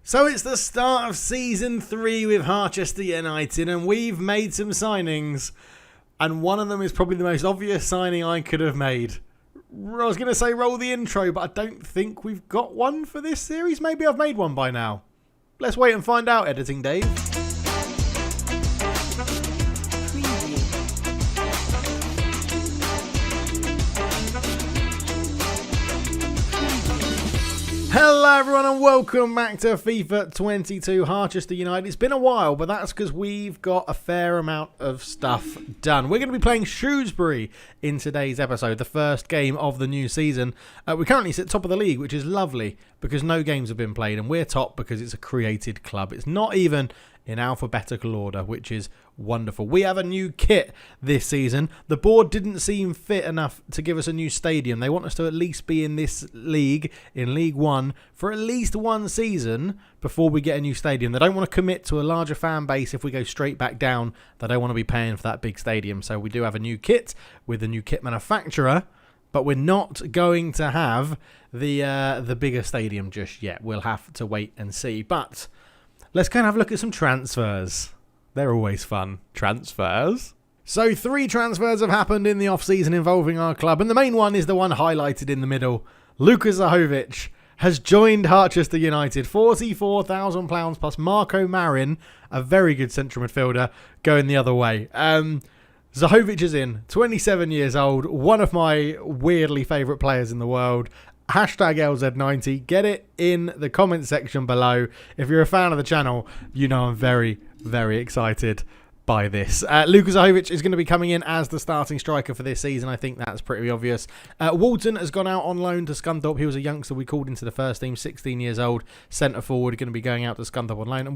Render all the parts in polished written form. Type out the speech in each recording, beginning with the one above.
So it's the start of Season 3 with Harchester United, and we've made some signings, and one of them is probably the most obvious signing I could have made. I was going to say roll the intro, but I don't think we've got one for this series. Maybe I've made one by now. Let's wait and find out, Editing Dave. Hello everyone and welcome back to FIFA 22 Harchester United. It's been a while, but that's because we've got a fair amount of stuff done. We're going to be playing Shrewsbury in today's episode, the first game of the new season. We currently sit top of the league, which is lovely because no games have been played, and we're top because it's a created club. It's not even in alphabetical order, which is wonderful. We have a new kit this season. The board didn't seem fit enough to give us a new stadium. They want us to at least be in this league, in League One, for at least one season before we get a new stadium. They don't want to commit to a larger fan base if we go straight back down. They don't want to be paying for that big stadium. So we do have a new kit with a new kit manufacturer, but we're not going to have the bigger stadium just yet. We'll have to wait and see. But let's kind of have a look at some transfers. They're always fun. Transfers. So 3 transfers have happened in the off-season involving our club, and the main one is the one highlighted in the middle. Luka Zahovic has joined Harchester United. £44,000 plus Marco Marin, a very good central midfielder, going the other way. Zahovic is in, 27 years old, one of my weirdly favourite players in the world. Hashtag LZ90. Get it in the comment section below. If you're a fan of the channel, you know I'm very, very excited by this. Luka Zahovic is going to be coming in as the starting striker for this season. I think that's pretty obvious. Walton has gone out on loan to Scunthorpe. He was a youngster we called into the first team, 16 years old, centre forward, going to be going out to Scunthorpe on loan. And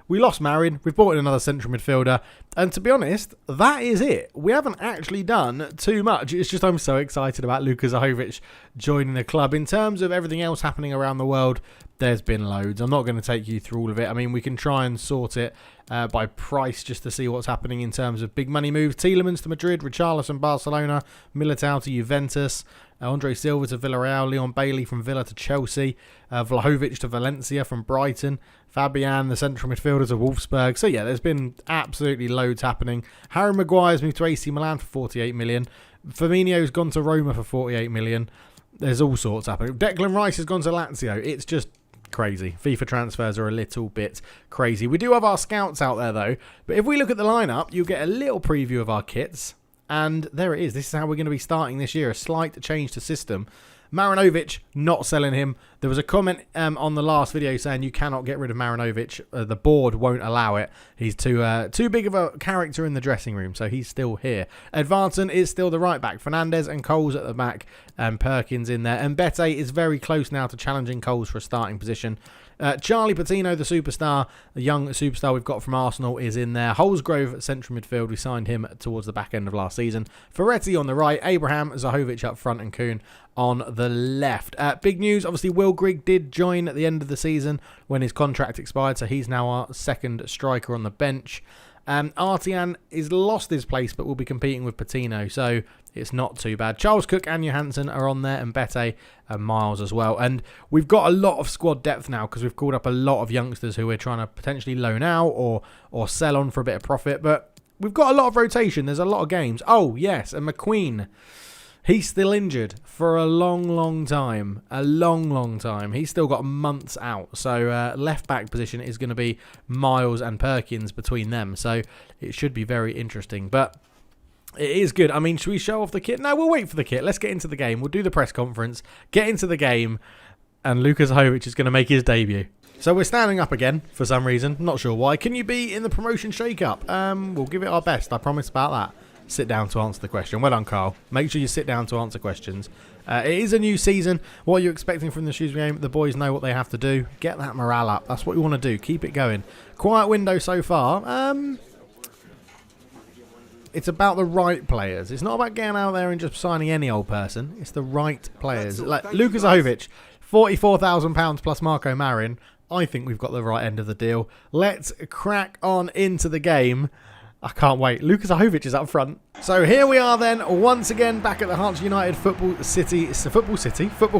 we lost Marin, we've bought in another central midfielder, and to be honest, that is it. We haven't actually done too much. It's just I'm so excited about Luka Zahovic joining the club. In terms of everything else happening around the world, there's been loads. I'm not going to take you through all of it. I mean, we can try and sort it by price just to see what's happening in terms of big money moves. Tielemans to Madrid, Richarlison Barcelona, Militao to Juventus, Andre Silva to Villarreal, Leon Bailey from Villa to Chelsea, Vlahovic to Valencia from Brighton, Fabian, the central midfielder, to Wolfsburg. So yeah, there's been absolutely loads happening. Harry Maguire's moved to AC Milan for 48 million. Firmino's gone to Roma for 48 million. There's all sorts happening. Declan Rice has gone to Lazio. It's just crazy. FIFA transfers are a little bit crazy. We do have our scouts out there though, but if we look at the lineup, you'll get a little preview of our kits. And there it is. This is how we're going to be starting this year. A slight change to system. Marinovic, not selling him. There was a comment on the last video saying you cannot get rid of Marinovic. The board won't allow it. He's too big of a character in the dressing room, so he's still here. Edvarson is still the right back. Fernandez and Coles at the back, and Perkins in there. And Bete is very close now to challenging Coles for a starting position. Charlie Patino, the superstar, the young superstar we've got from Arsenal, is in there. Holsgrove, central midfield. We signed him towards the back end of last season. Ferretti on the right. Abraham, Zahovic up front, and Kuhn on the left. Big news, obviously, Will Grigg did join at the end of the season when his contract expired, so he's now our second striker on the bench. Artian is lost his place, but will be competing with Patino, so it's not too bad. Charles Cook and Johansson are on there, and Bete and Miles as well. And we've got a lot of squad depth now because we've called up a lot of youngsters who we're trying to potentially loan out or sell on for a bit of profit. But we've got a lot of rotation. There's a lot of games. Oh, yes, and McQueen. He's still injured for a long, long time. A long, long time. He's still got months out. So left back position is going to be Miles and Perkins between them. So it should be very interesting. But it is good. I mean, should we show off the kit? No, we'll wait for the kit. Let's get into the game. We'll do the press conference, get into the game, and Luka Zahovic is going to make his debut. So we're standing up again for some reason. Not sure why. Can you be in the promotion shake-up? We'll give it our best. I promise about that. Sit down to answer the question. Well done, Carl. Make sure you sit down to answer questions. It is a new season. What are you expecting from the Shrewsbury game? The boys know what they have to do. Get that morale up. That's what you want to do. Keep it going. Quiet window so far. It's about the right players. It's not about getting out there and just signing any old person. It's the right players. Like Luka Zahovic, £44,000 plus Marco Marin. I think we've got the right end of the deal. Let's crack on into the game. I can't wait. Luka Zahovic is up front. So here we are then, once again back at the Harchester United Football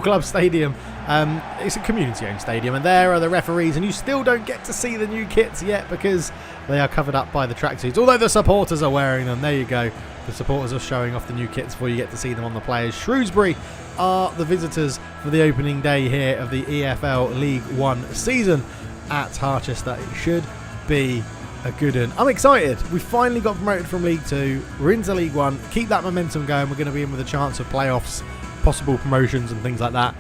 Club Stadium. It's a community-owned stadium, and there are the referees, and you still don't get to see the new kits yet because they are covered up by the tracksuits. Although the supporters are wearing them. There you go. The supporters are showing off the new kits before you get to see them on the players. Shrewsbury are the visitors for the opening day here of the EFL League One season at Harchester. It should be a good one. I'm excited. We finally got promoted from League 2. We're into League 1. Keep that momentum going. We're going to be in with a chance of playoffs, possible promotions and things like that.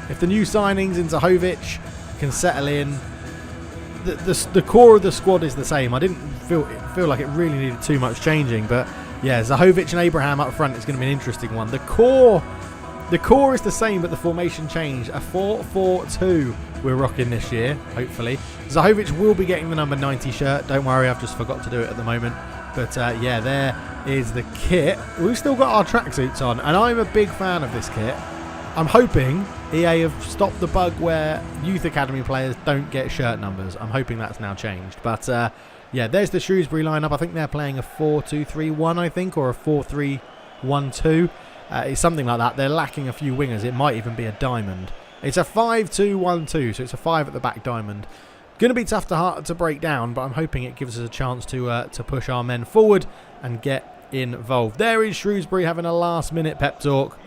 If the new signings in Zahovic can settle in, the core of the squad is the same. I didn't feel like it really needed too much changing, but yeah, Zahovic and Abraham up front is going to be an interesting one. The core is the same, but the formation changed. A 4-4-2 we're rocking this year, hopefully. Zahovic will be getting the number 90 shirt. Don't worry, I've just forgot to do it at the moment. But yeah, there is the kit. We've still got our tracksuits on, and I'm a big fan of this kit. I'm hoping EA have stopped the bug where youth academy players don't get shirt numbers. I'm hoping that's now changed. But yeah, there's the Shrewsbury lineup. I think they're playing a 4-2-3-1, I think, or a 4-3-1-2. It's something like that. They're lacking a few wingers. It might even be a diamond. It's a 5-2-1-2, so it's a 5 at the back diamond. Going to be tough to break down, but I'm hoping it gives us a chance to push our men forward and get involved. There is Shrewsbury having a last-minute pep talk.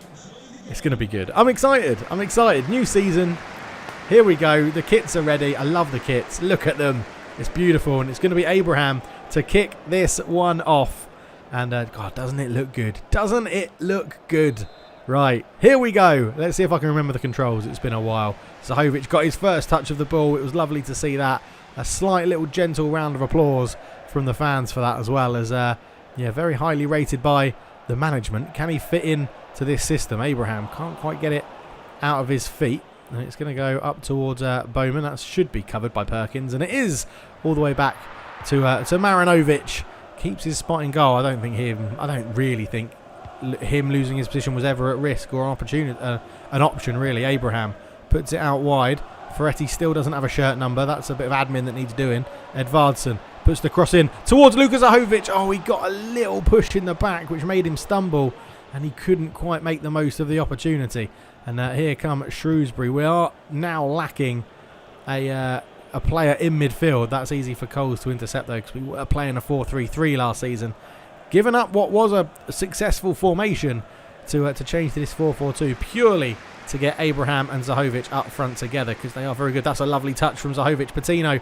It's going to be good. I'm excited. I'm excited. New season. Here we go. The kits are ready. I love the kits. Look at them. It's beautiful, and it's going to be Abraham to kick this one off. And, God, doesn't it look good? Doesn't it look good? Right, here we go. Let's see if I can remember the controls. It's been a while. Zahovic got his first touch of the ball. It was lovely to see that. A slight little gentle round of applause from the fans for that, as well as, yeah, very highly rated by the management. Can he fit in to this system? Abraham can't quite get it out of his feet. And it's going to go up towards Bowman. That should be covered by Perkins. And it is all the way back to Marinovic. Keeps his spot in goal. I don't really think him losing his position was ever at risk or an option, really. Abraham puts it out wide. Ferretti still doesn't have a shirt number. That's a bit of admin that needs doing. Edvardsen puts the cross in towards Luka Zahovic. Oh, he got a little push in the back, which made him stumble, and he couldn't quite make the most of the opportunity. And here come Shrewsbury. We are now lacking a player in midfield. That's easy for Coles to intercept, though, because we were playing a 4-3-3 last season. Given up what was a successful formation to change to this 4-4-2 purely to get Abraham and Zahovic up front together, because they are very good. That's a lovely touch from Zahovic. Patino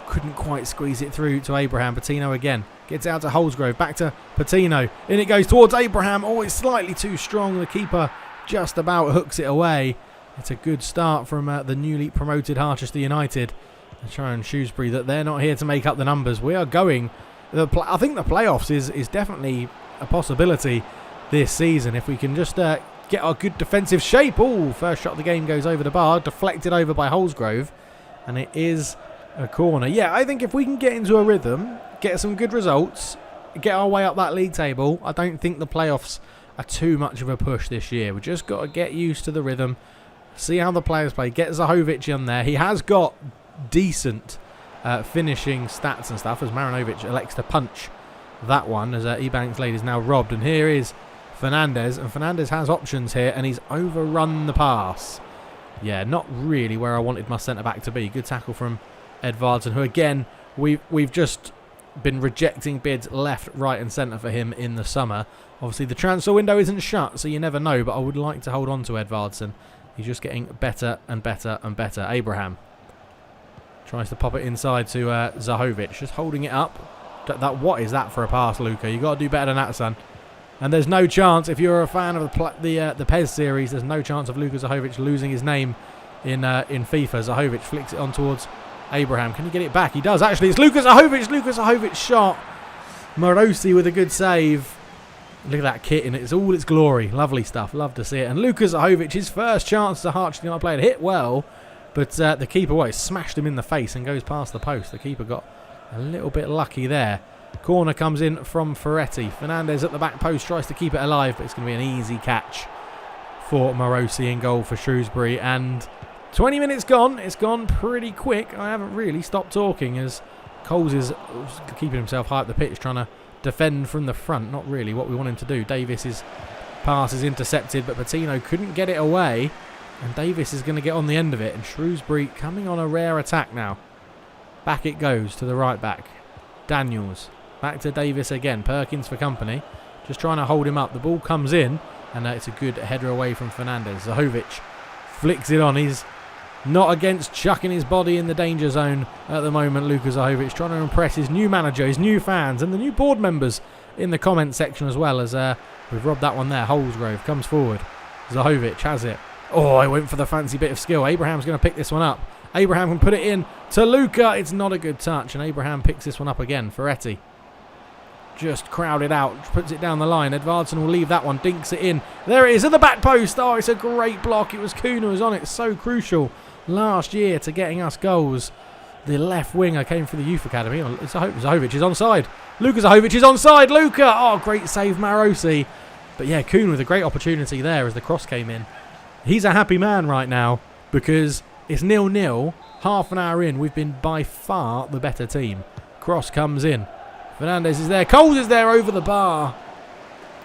couldn't quite squeeze it through to Abraham. Patino again gets out to Holsgrove. Back to Patino. In it goes towards Abraham. Oh, it's slightly too strong. The keeper just about hooks it away. It's a good start from the newly promoted Harchester United. They're showing Shrewsbury that they're not here to make up the numbers. We are going. I think the playoffs is definitely a possibility this season if we can just get our good defensive shape. Oh, first shot of the game goes over the bar, deflected over by Holsgrove, and it is a corner. Yeah, I think if we can get into a rhythm, get some good results, get our way up that league table, I don't think the playoffs are too much of a push this year. We've just got to get used to the rhythm, see how the players play, get Zahovic in there. He has got decent finishing stats and stuff, as Marinovic elects to punch that one as Ebank's Lady is now robbed. And here is Fernandez, and Fernandez has options here, and he's overrun the pass. Yeah, not really where I wanted my centre-back to be. Good tackle from Edvardsen, who again, we've just been rejecting bids left, right and centre for him in the summer. Obviously the transfer window isn't shut, so you never know, but I would like to hold on to Edvardsen. He's just getting better and better and better. Abraham tries to pop it inside to Zahovic, just holding it up. What is that for a pass, Luka? You've got to do better than that, son. And there's no chance, if you're a fan of the PES series, there's no chance of Luka Zahovic losing his name in FIFA. Zahovic flicks it on towards Abraham. Can he get it back? He does, actually. It's Luka Zahovic. Luka Zahovic shot. Morosi with a good save. Look at that kit in it. It's all its glory. Lovely stuff. Love to see it. And Luka Zahovic, his first chance to Harchester United player, hit well. But the keeper, smashed him in the face and goes past the post. The keeper got a little bit lucky there. Corner comes in from Ferretti. Fernandez at the back post tries to keep it alive, but it's going to be an easy catch for Morosi in goal for Shrewsbury. And 20 minutes gone. It's gone pretty quick. I haven't really stopped talking as Coles is keeping himself high up the pitch, trying to defend from the front. Not really what we want him to do. Davis's pass is intercepted, but Patino couldn't get it away. And Davis is going to get on the end of it. And Shrewsbury coming on a rare attack now. Back it goes to the right back. Daniels. Back to Davis again. Perkins for company. Just trying to hold him up. The ball comes in. And it's a good header away from Fernandez. Zahovic flicks it on. He's not against chucking his body in the danger zone at the moment. Luka Zahovic trying to impress his new manager, his new fans, and the new board members in the comment section as well, as we've robbed that one there. Holsgrove comes forward. Zahovic has it. Oh, I went for the fancy bit of skill. Abraham's going to pick this one up. Abraham can put it in to Luka. It's not a good touch, and Abraham picks this one up again. Ferretti just crowded out, puts it down the line. Edvardsen will leave that one, dinks it in. There it is at the back post. Oh, it's a great block. It was Kuhn who was on it. So crucial last year to getting us goals. The left winger came from the youth academy. Zahovic is onside. Luka Zahovic is onside. Luka! Oh, great save, Marosi. But yeah, Kuhn with a great opportunity there as the cross came in. He's a happy man right now because it's 0-0. Half an hour in, we've been by far the better team. Cross comes in. Fernandez is there. Coles is there over the bar.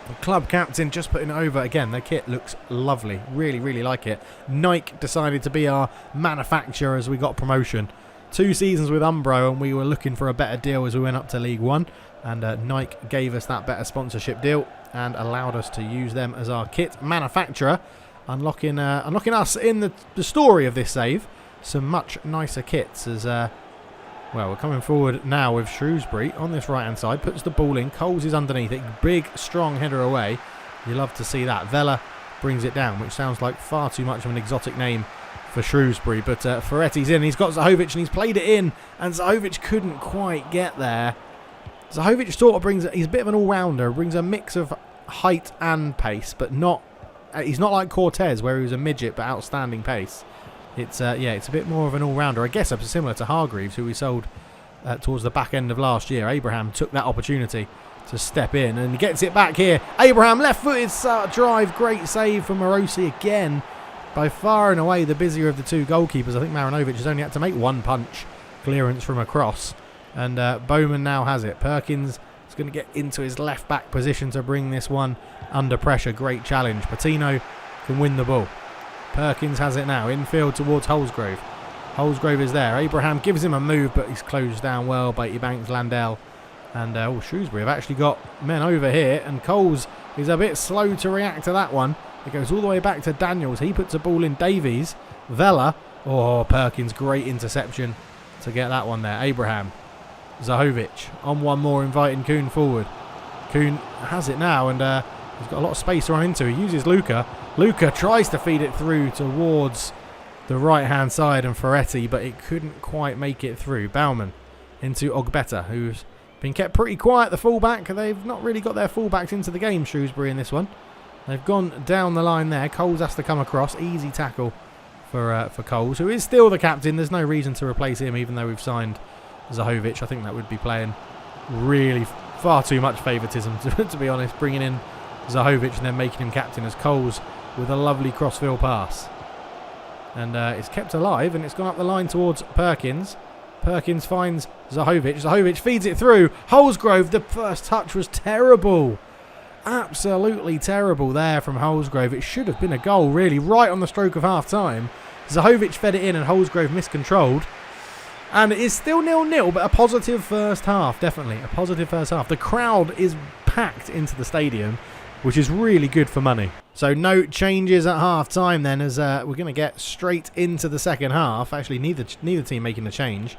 The club captain just putting it over. Again, the kit looks lovely. Really, really like it. Nike decided to be our manufacturer as we got promotion. 2 seasons with Umbro, and we were looking for a better deal as we went up to League One. And Nike gave us that better sponsorship deal and allowed us to use them as our kit manufacturer, unlocking us in the story of this save some much nicer kits as... well, we're coming forward now with Shrewsbury on this right-hand side. Puts the ball in. Coles is underneath it. Big, strong header away. You love to see that. Vela brings it down, which sounds like far too much of an exotic name for Shrewsbury. But Ferretti's in. He's got Zahovic and he's played it in. And Zahovic couldn't quite get there. Zahovic sort of brings... He's a bit of an all-rounder. Brings a mix of height and pace, but not... he's not like Cortez, where he was a midget but outstanding pace. It's it's a bit more of an all-rounder. I guess it's similar to Hargreaves, who we sold towards the back end of last year. Abraham took that opportunity to step in and gets it back here. Abraham, left-footed drive. Great save from Marosi again. By far and away the busier of the 2 goalkeepers. I think Marinovic has only had to make 1 punch clearance from across. And Bowman now has it. Perkins is going to get into his left-back position to bring this one under pressure. Great challenge. Patino can win the ball. Perkins has it now, infield towards Holsgrove. Holsgrove is there. Abraham gives him a move, but he's closed down well by Ebanks, Landell. And Shrewsbury have actually got men over here, and Coles is a bit slow to react to that one. It goes all the way back to Daniels. He puts a ball in. Davies. Vela. Oh, Perkins, great interception to get that one there. Abraham. Zahovic on one more, inviting Kuhn forward. Kuhn has it now, and he's got a lot of space to run into. He uses Luka. Luka tries to feed it through towards the right-hand side and Ferretti, but it couldn't quite make it through. Baumann into Ogbeta, who's been kept pretty quiet, the fullback. They've not really got their fullbacks into the game, Shrewsbury, in this one. They've gone down the line there. Coles has to come across. Easy tackle for Coles, who is still the captain. There's no reason to replace him, even though we've signed Zahovic. I think that would be playing really far too much favouritism, to be honest, bringing in Zahovic and then making him captain, as Coles with a lovely crossfield pass. And it's kept alive, and it's gone up the line towards Perkins. Perkins finds Zahovic. Zahovic feeds it through. Holsgrove, the first touch was terrible. Absolutely terrible there from Holsgrove. It should have been a goal, really, right on the stroke of half-time. Zahovic fed it in, and Holsgrove miscontrolled. And it is still 0-0, but a positive first half, definitely. A positive first half. The crowd is packed into the stadium, which is really good for money. So no changes at half-time then, as we're going to get straight into the second half. Actually, neither team making a change.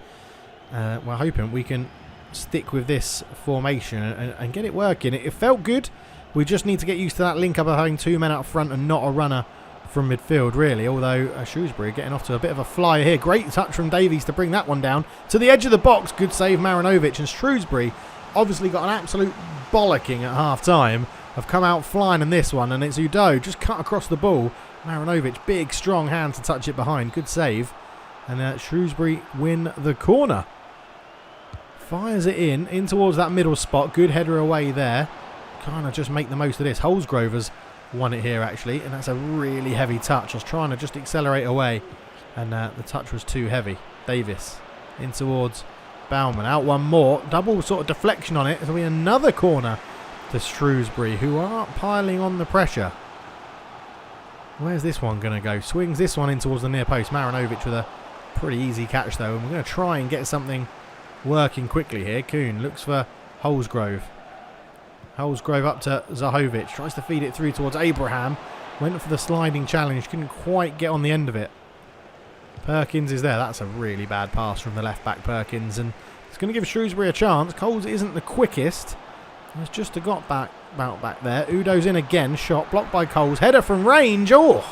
We're hoping we can stick with this formation and get it working. It felt good. We just need to get used to that link-up of having 2 men up front and not a runner from midfield, really. Although Shrewsbury getting off to a bit of a flyer here. Great touch from Davies to bring that one down to the edge of the box. Good save, Marinovic. And Shrewsbury obviously got an absolute bollocking at half-time. Have come out flying in this one, and it's Udo just cut across the ball. Marinovic, big strong hand to touch it behind. Good save. And Shrewsbury win the corner. Fires it in towards that middle spot. Good header away there. Kind of just make the most of this. Holsgrove has won it here, actually, and that's a really heavy touch. I was trying to just accelerate away, and the touch was too heavy. Davis in towards Bauman out one more. Double sort of deflection on it. It'll be another corner to Shrewsbury, who are piling on the pressure. Where's this one going to go? Swings this one in towards the near post. Marinovic with a pretty easy catch though. And we're going to try and get something working quickly here. Kuhn looks for Holsgrove. Holsgrove up to Zahovic. Tries to feed it through towards Abraham. Went for the sliding challenge. Couldn't quite get on the end of it. Perkins is there. That's a really bad pass from the left back, Perkins. And it's going to give Shrewsbury a chance. Coles isn't the quickest. He's just got back there. Udo's in again. Shot blocked by Coles. Header from range. Oh,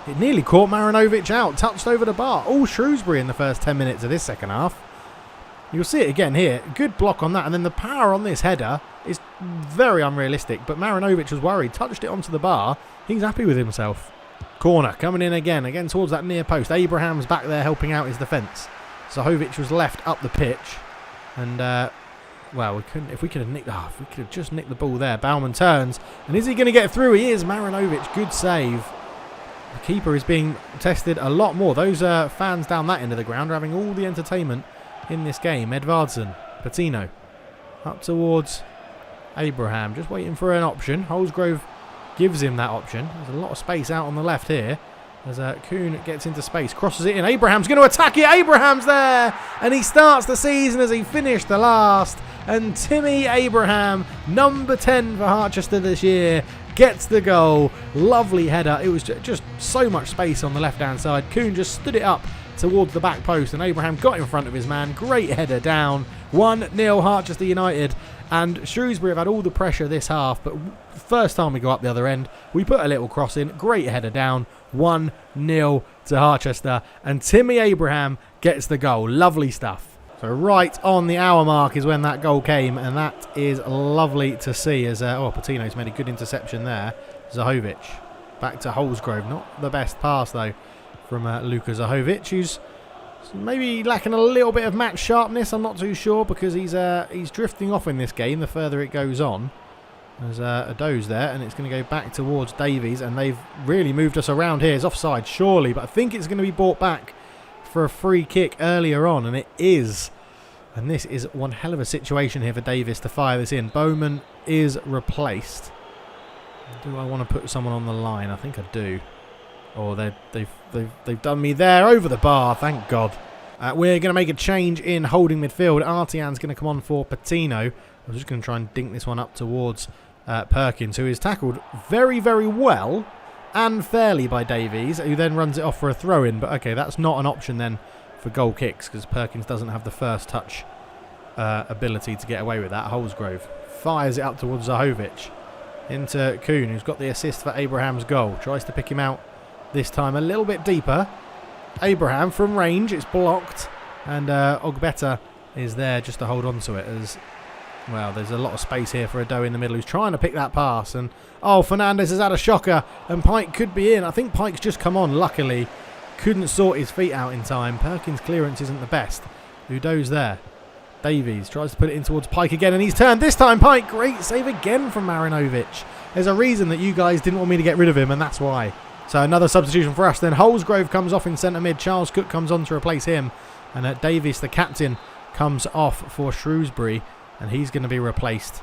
it nearly caught Marinovic out. Touched over the bar. All Shrewsbury in the first 10 minutes of this second half. You'll see it again here. Good block on that. And then the power on this header is very unrealistic. But Marinovic was worried. Touched it onto the bar. He's happy with himself. Corner coming in again towards that near post. Abraham's back there helping out his defence. Zahovic was left up the pitch. And, well, we couldn't. If we could have just nicked the ball there. Bauman turns. And is he going to get through? He is. Marinovic. Good save. The keeper is being tested a lot more. Those fans down that end of the ground are having all the entertainment in this game. Edvardsen, Patino, up towards Abraham, just waiting for an option. Holsgrove gives him that option. There's a lot of space out on the left here. As Kuhn gets into space, crosses it in. Abraham's going to attack it. Abraham's there, and he starts the season as he finished the last. And Timmy Abraham, number 10 for Harchester this year, gets the goal. Lovely header. It was just so much space on the left-hand side. Kuhn just stood it up towards the back post, and Abraham got in front of his man. Great header down. 1-0 Harchester United. And Shrewsbury have had all the pressure this half, but first time we go up the other end, we put a little cross in. Great header down. 1-0 to Harchester. And Timmy Abraham gets the goal. Lovely stuff. So right on the hour mark is when that goal came, and that is lovely to see as Patino's made a good interception there. Zahovic back to Holsgrove. Not the best pass though from Luka Zahovic, who's maybe lacking a little bit of match sharpness. I'm not too sure because he's drifting off in this game the further it goes on. There's a doze there, and it's going to go back towards Davies, and they've really moved us around here. It's offside surely, but I think it's going to be brought back for a free kick earlier on, and it is. And this is one hell of a situation here for Davis to fire this in. Bowman is replaced. Do I want to put someone on the line? I think I do. Oh, they've done me there over the bar. Thank God. We're going to make a change in holding midfield. Artian's going to come on for Patino. I'm just going to try and dink this one up towards Perkins, who is tackled very, very well and fairly by Davies, who then runs it off for a throw-in. But okay, that's not an option then for goal kicks because Perkins doesn't have the first touch ability to get away with that. Holsgrove fires it up towards Zahovic into Kuhn, who's got the assist for Abraham's goal. Tries to pick him out this time a little bit deeper. Abraham from range, it's blocked, and Ogbeta is there just to hold on to it. As well, there's a lot of space here for Ado in the middle, who's trying to pick that pass, and Fernandez has had a shocker, and Pike could be in. I think Pike's just come on, luckily. Couldn't sort his feet out in time. Perkins' clearance isn't the best. Udo's there. Davies tries to put it in towards Pike again, and he's turned this time. Pike, great save again from Marinovic. There's a reason that you guys didn't want me to get rid of him, and that's why. So another substitution for us. Then Holsgrove comes off in centre mid. Charles Cook comes on to replace him. And Davies, the captain, comes off for Shrewsbury. And he's going to be replaced.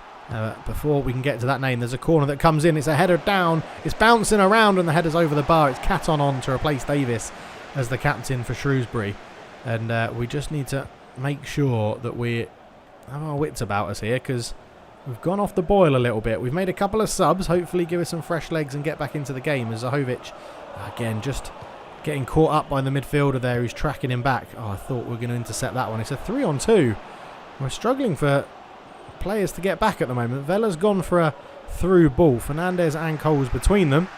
Before we can get to that name, there's a corner that comes in. It's a header down. It's bouncing around and the header's over the bar. It's Caton on to replace Davis as the captain for Shrewsbury. And we just need to make sure that we have our wits about us here, because we've gone off the boil a little bit. We've made a couple of subs, hopefully give us some fresh legs and get back into the game. As Zahovic, again, just getting caught up by the midfielder there who's tracking him back. I thought we were going to intercept that one. It's a 3-on-2. We're struggling for players to get back at the moment. Vella's gone for a through ball. Fernandez and Coles between them.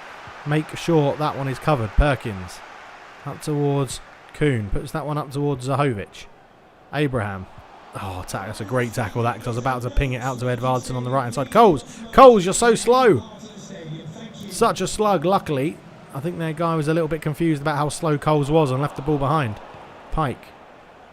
Make sure that one is covered. Perkins up towards Kuhn. Puts that one up towards Zahovic. Abraham. Oh, that's a great tackle that, because I was about to ping it out to Edvardsen on the right hand side. Coles, you're so slow. Such a slug. Luckily, I think their guy was a little bit confused about how slow Coles was and left the ball behind. Pike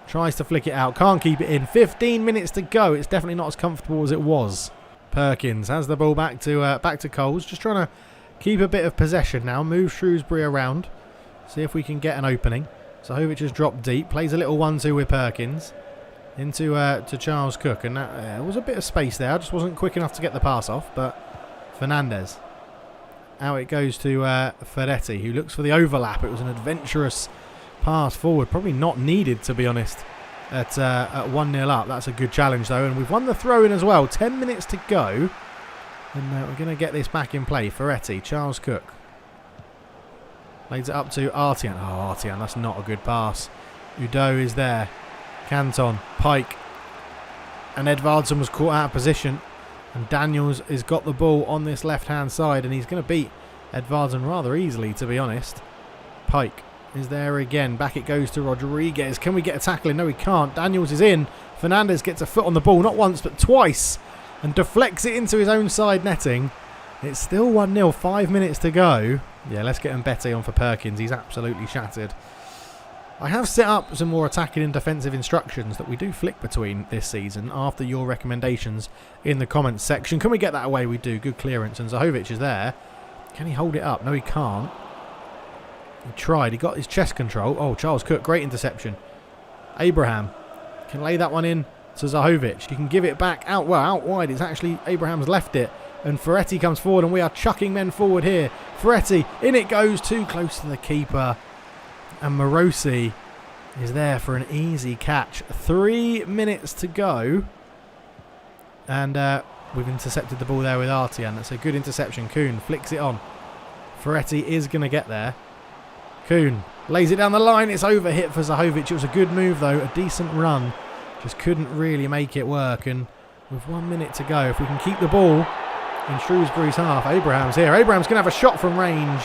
tries to flick it out. Can't keep it in. 15 minutes to go. It's definitely not as comfortable as it was. Perkins has the ball back to Coles. Just trying to keep a bit of possession now. Move Shrewsbury around. See if we can get an opening. Zahovic has dropped deep. Plays a little 1-2 with Perkins. into to Charles Cook, and there was a bit of space there. I just wasn't quick enough to get the pass off, but Fernandez. Out it goes to Ferretti, who looks for the overlap. It was an adventurous pass forward, probably not needed, to be honest, at 1-0 up. That's a good challenge, though, and we've won the throw-in as well. 10 minutes to go, and we're going to get this back in play. Ferretti, Charles Cook. Lays it up to Artian. Oh, Artian, that's not a good pass. Udo is there. Canton, Pike, and Edvardsen was caught out of position, and Daniels has got the ball on this left-hand side, and he's going to beat Edvardsen rather easily, to be honest. Pike is there again. Back it goes to Rodriguez. Can we get a tackle in? No, we can't. Daniels is in. Fernandez gets a foot on the ball, not once but twice, and deflects it into his own side netting. It's still 1-0, 5 minutes to go. Yeah, let's get Mbete on for Perkins. He's absolutely shattered. I have set up some more attacking and defensive instructions that we do flick between this season after your recommendations in the comments section. Can we get that away? We do. Good clearance, and Zahovic is there. Can he hold it up? No, he can't. He tried. He got his chest control. Oh, Charles Cook, great interception. Abraham can lay that one in to Zahovic. He can give it back out. Well, out wide. It's actually Abraham's left it. And Ferretti comes forward, and we are chucking men forward here. Ferretti, in it goes, too close to the keeper. And Morosi is there for an easy catch. 3 minutes to go. And we've intercepted the ball there with Artian. That's a good interception. Kuhn flicks it on. Ferretti is going to get there. Kuhn lays it down the line. It's over hit for Zahovic. It was a good move, though. A decent run. Just couldn't really make it work. And with 1 minute to go, if we can keep the ball in Shrewsbury's half. Abraham's here. Abraham's going to have a shot from range.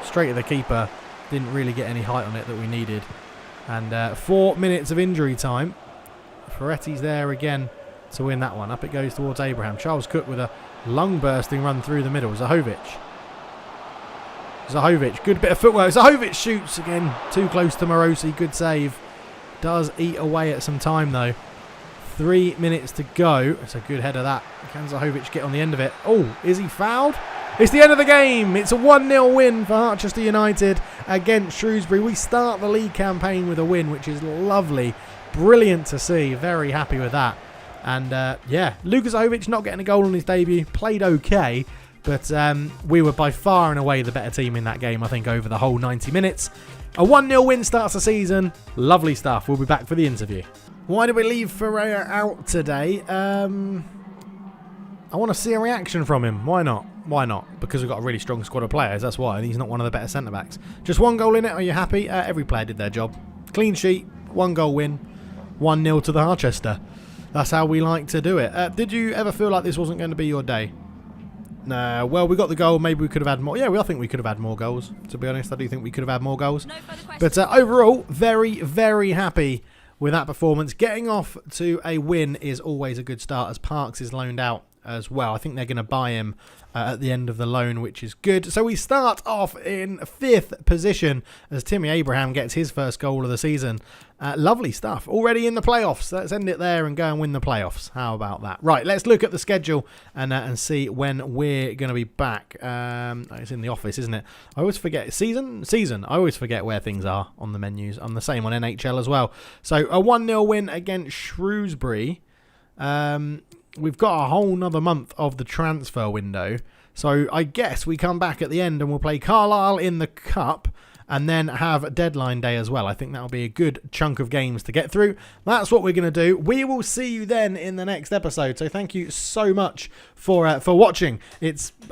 Straight at the keeper. Didn't really get any height on it that we needed. And 4 minutes of injury time. Ferretti's there again to win that one. Up it goes towards Abraham. Charles Cook with a lung-bursting run through the middle. Zahovic. Good bit of footwork. Zahovic shoots again. Too close to Morosi. Good save. Does eat away at some time, though. 3 minutes to go. It's a good header, that. Can Zahovic get on the end of it? Oh, is he fouled? It's the end of the game. It's a 1-0 win for Harchester United against Shrewsbury. We start the league campaign with a win, which is lovely. Brilliant to see. Very happy with that. And, yeah, Luka Zahovic not getting a goal on his debut. Played okay. But we were by far and away the better team in that game, I think, over the whole 90 minutes. A 1-0 win starts the season. Lovely stuff. We'll be back for the interview. Why did we leave Ferreira out today? I want to see a reaction from him. Why not? Why not? Because we've got a really strong squad of players. That's why. And he's not one of the better centre-backs. Just one goal in it. Are you happy? Every player did their job. Clean sheet. 1 goal win. 1-0 to the Harchester. That's how we like to do it. Did you ever feel like this wasn't going to be your day? No. Well, we got the goal. Maybe we could have had more. Yeah, I think we could have had more goals. To be honest, I do think we could have had more goals. No further questions. But overall, very, very happy with that performance. Getting off to a win is always a good start, as Parks is loaned out as well. I think they're going to buy him at the end of the loan, which is good. So we start off in 5th position as Timmy Abraham gets his first goal of the season. Lovely stuff. Already in the playoffs. Let's end it there and go and win the playoffs. How about that? Right, let's look at the schedule and see when we're going to be back. It's in the office, isn't it? I always forget. Season. I always forget where things are on the menus. I'm the same on NHL as well. So a 1-0 win against Shrewsbury. We've got a whole nother month of the transfer window. So I guess we come back at the end and we'll play Carlisle in the Cup and then have deadline day as well. I think that'll be a good chunk of games to get through. That's what we're going to do. We will see you then in the next episode. So thank you so much for watching.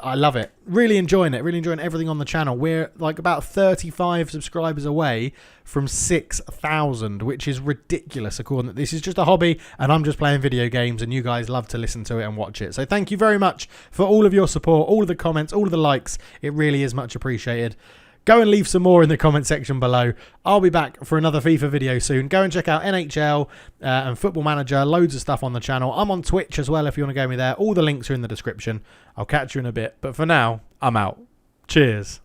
I love it. Really enjoying it. Really enjoying everything on the channel. We're like about 35 subscribers away from 6,000, which is ridiculous. According to this is just a hobby and I'm just playing video games and you guys love to listen to it and watch it. So thank you very much for all of your support, all of the comments, all of the likes. It really is much appreciated. Go and leave some more in the comment section below. I'll be back for another FIFA video soon. Go and check out NHL and Football Manager. Loads of stuff on the channel. I'm on Twitch as well if you want to go me there. All the links are in the description. I'll catch you in a bit. But for now, I'm out. Cheers.